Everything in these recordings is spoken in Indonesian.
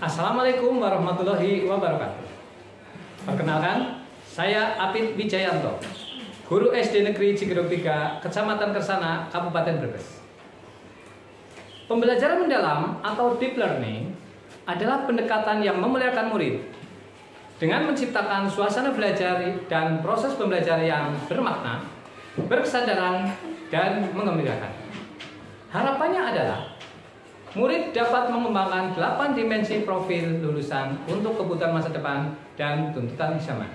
Assalamualaikum warahmatullahi wabarakatuh. Perkenalkan, saya Apit Wijayanto, guru SD Negeri Cigeruk 3, Kecamatan Kersana, Kabupaten Brebes. Pembelajaran mendalam atau deep learning adalah pendekatan yang memuliakan murid dengan menciptakan suasana belajar dan proses pembelajaran yang bermakna, berkesadaran, dan mengembirakan. Harapannya adalah murid dapat mengembangkan 8 dimensi profil lulusan untuk kebutuhan masa depan dan tuntutan zaman.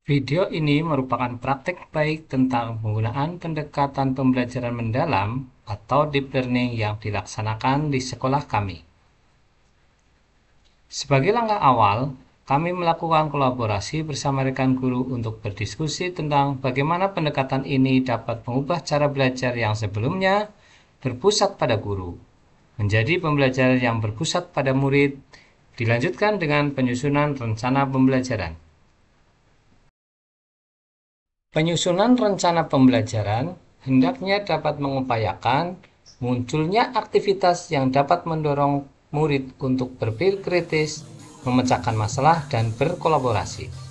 Video ini merupakan praktek baik tentang penggunaan pendekatan pembelajaran mendalam atau deep learning yang dilaksanakan di sekolah kami. Sebagai langkah awal, kami melakukan kolaborasi bersama rekan guru untuk berdiskusi tentang bagaimana pendekatan ini dapat mengubah cara belajar yang sebelumnya berpusat pada guru menjadi pembelajaran yang berpusat pada murid, dilanjutkan dengan penyusunan rencana pembelajaran. Penyusunan rencana pembelajaran hendaknya dapat mengupayakan munculnya aktivitas yang dapat mendorong murid untuk berpikir kritis, memecahkan masalah, dan berkolaborasi.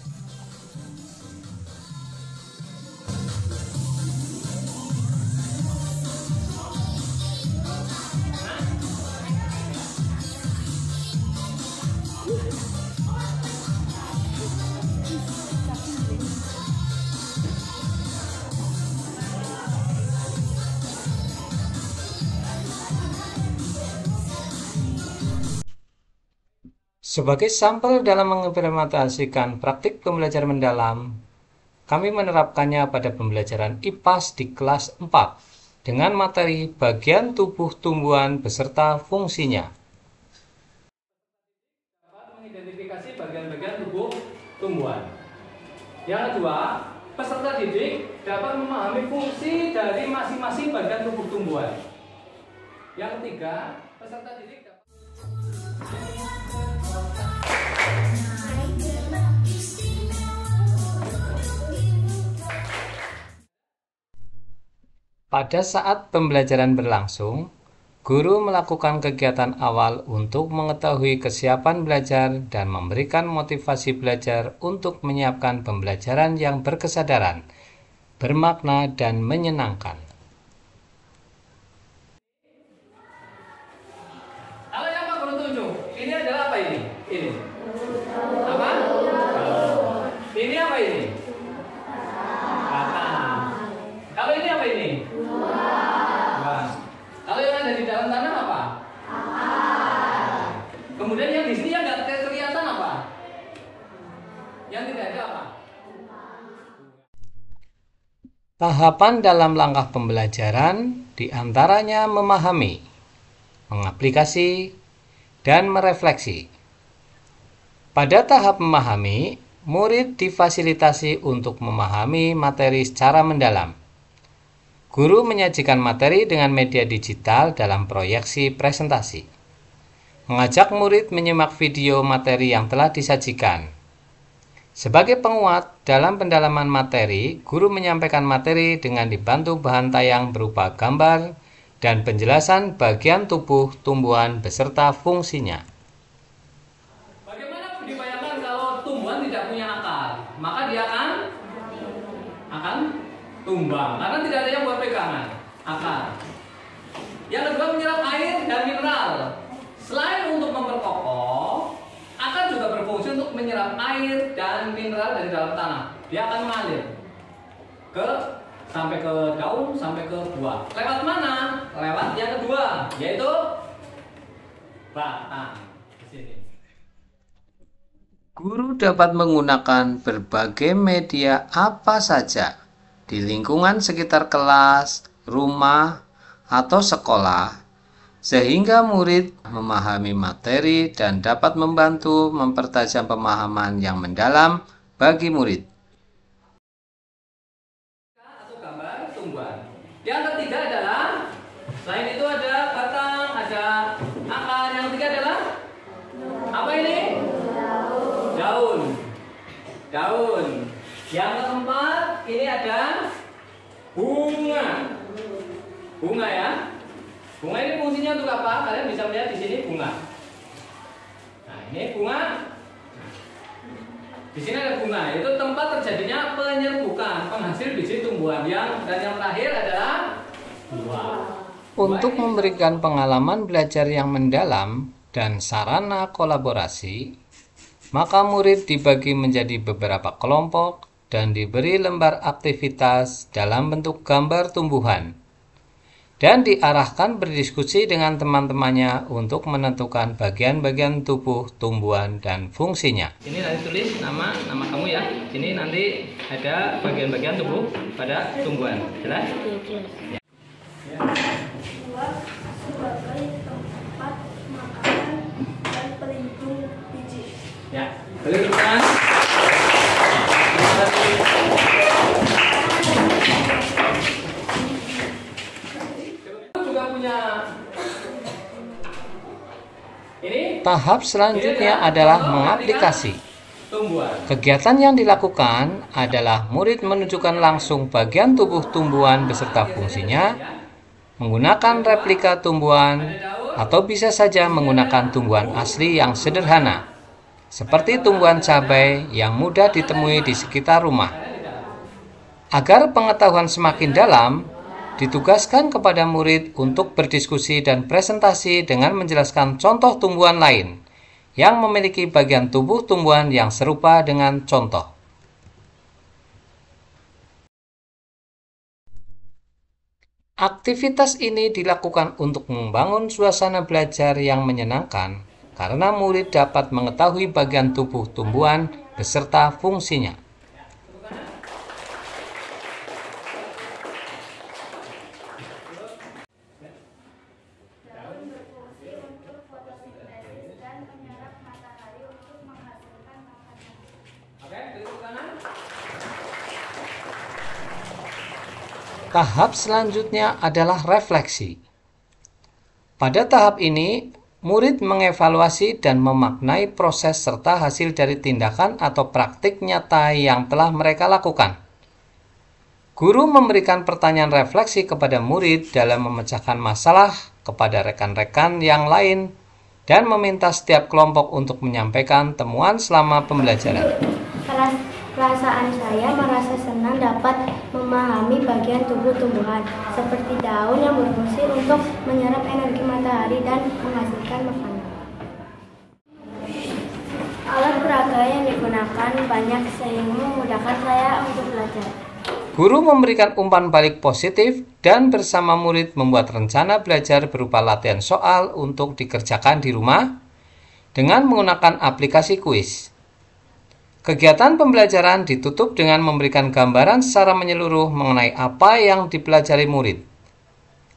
Sebagai sampel dalam mengimplementasikan praktik pembelajaran mendalam, kami menerapkannya pada pembelajaran IPAS di kelas 4 dengan materi bagian tubuh tumbuhan beserta fungsinya. Dapat mengidentifikasi bagian-bagian tubuh tumbuhan. Yang kedua, peserta didik dapat memahami fungsi dari masing-masing bagian tubuh tumbuhan. Yang ketiga, peserta didik dapat pada saat pembelajaran berlangsung, guru melakukan kegiatan awal untuk mengetahui kesiapan belajar dan memberikan motivasi belajar untuk menyiapkan pembelajaran yang berkesadaran, bermakna, dan menyenangkan. Halo yang Pak Guru tunjuk, ini adalah apa ini? Ini. Apa? Ini apa ini? Kata. Kalau ini apa ini? Kalau yang ada di dalam tanah apa? Kemudian yang di sini yang nggak kelihatan apa? Yang tidak ada apa? Tahapan dalam langkah pembelajaran diantaranya memahami, mengaplikasi, dan merefleksi. Pada tahap memahami, murid difasilitasi untuk memahami materi secara mendalam. Guru menyajikan materi dengan media digital dalam proyeksi presentasi. Mengajak murid menyimak video materi yang telah disajikan. Sebagai penguat dalam pendalaman materi, guru menyampaikan materi dengan dibantu bahan tayang berupa gambar dan penjelasan bagian tubuh tumbuhan beserta fungsinya. Bagaimana dibayangkan kalau tumbuhan tidak punya akar? Maka dia akan tumbang karena tidak ada yang buat pegangan akar. Yang kedua, menyerap air dan mineral. Selain untuk memperkokoh, akar juga berfungsi untuk menyerap air dan mineral dari dalam tanah. Dia akan mengalir sampai ke daun, sampai ke buah. Lewat mana? Lewat yang kedua, yaitu batang. Di sini. Guru dapat menggunakan berbagai media apa saja di lingkungan sekitar kelas, rumah, atau sekolah, sehingga murid memahami materi dan dapat membantu mempertajam pemahaman yang mendalam bagi murid. Atau gambar tumbuhan. Yang ketiga adalah, selain itu ada batang, ada akar. Yang ketiga adalah apa ini? Daun. Daun. Yang keempat, ini ada bunga. Bunga ya. Bunga ini fungsinya untuk apa? Kalian bisa melihat di sini bunga. Nah, ini bunga. Di sini ada bunga. Itu tempat terjadinya penyerbukan, penghasil biji tumbuhan. Dan yang terakhir adalah buah. Untuk memberikan pengalaman belajar yang mendalam dan sarana kolaborasi, maka murid dibagi menjadi beberapa kelompok dan diberi lembar aktivitas dalam bentuk gambar tumbuhan dan diarahkan berdiskusi dengan teman-temannya untuk menentukan bagian-bagian tubuh tumbuhan dan fungsinya. Ini nanti tulis nama kamu ya. Ini nanti ada bagian-bagian tubuh pada tumbuhan. Jelas? Ya. Sebagai tempat makanan dan pelindung biji. Ya, boleh tuliskan. Juga punya ini. Tahap selanjutnya adalah mengaplikasi. Kegiatan yang dilakukan adalah murid menunjukkan langsung bagian tubuh tumbuhan beserta fungsinya, menggunakan replika tumbuhan, atau bisa saja menggunakan tumbuhan asli yang sederhana, seperti tumbuhan cabai yang mudah ditemui di sekitar rumah. Agar pengetahuan semakin dalam, ditugaskan kepada murid untuk berdiskusi dan presentasi dengan menjelaskan contoh tumbuhan lain yang memiliki bagian tubuh tumbuhan yang serupa dengan contoh. Aktivitas ini dilakukan untuk membangun suasana belajar yang menyenangkan karena murid dapat mengetahui bagian tubuh tumbuhan beserta fungsinya. Tahap selanjutnya adalah refleksi. Pada tahap ini, murid mengevaluasi dan memaknai proses serta hasil dari tindakan atau praktik nyata yang telah mereka lakukan. Guru memberikan pertanyaan refleksi kepada murid dalam memecahkan masalah kepada rekan-rekan yang lain dan meminta setiap kelompok untuk menyampaikan temuan selama pembelajaran. Perasaan saya merasa senang dapat memahami bagian tubuh tumbuhan, seperti daun yang berfungsi untuk menyerap energi matahari dan menghasilkan makanan. Alat peraga yang digunakan banyak sehingga memudahkan saya untuk belajar. Guru memberikan umpan balik positif dan bersama murid membuat rencana belajar berupa latihan soal untuk dikerjakan di rumah dengan menggunakan aplikasi kuis. Kegiatan pembelajaran ditutup dengan memberikan gambaran secara menyeluruh mengenai apa yang dipelajari murid,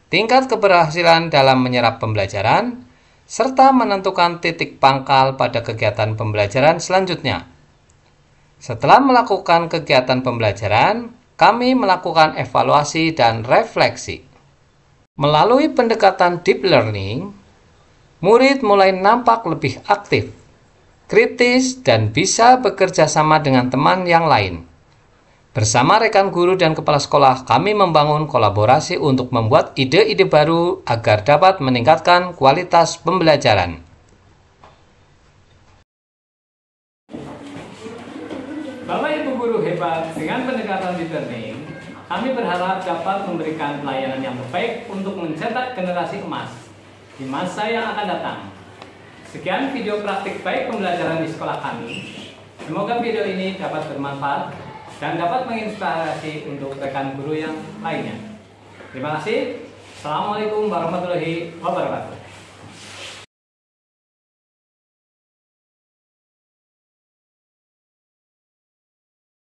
tingkat keberhasilan dalam menyerap pembelajaran, serta menentukan titik pangkal pada kegiatan pembelajaran selanjutnya. Setelah melakukan kegiatan pembelajaran, kami melakukan evaluasi dan refleksi. Melalui pendekatan deep learning, murid mulai nampak lebih aktif, kritis, dan bisa bekerja sama dengan teman yang lain. Bersama rekan guru dan kepala sekolah, kami membangun kolaborasi untuk membuat ide-ide baru agar dapat meningkatkan kualitas pembelajaran. Bapak Ibu guru hebat, dengan pendekatan deep learning, kami berharap dapat memberikan pelayanan yang terbaik untuk mencetak generasi emas di masa yang akan datang. Sekian video praktik baik pembelajaran di sekolah kami. Semoga video ini dapat bermanfaat dan dapat menginspirasi untuk rekan guru yang lainnya. Terima kasih. Assalamualaikum warahmatullahi wabarakatuh.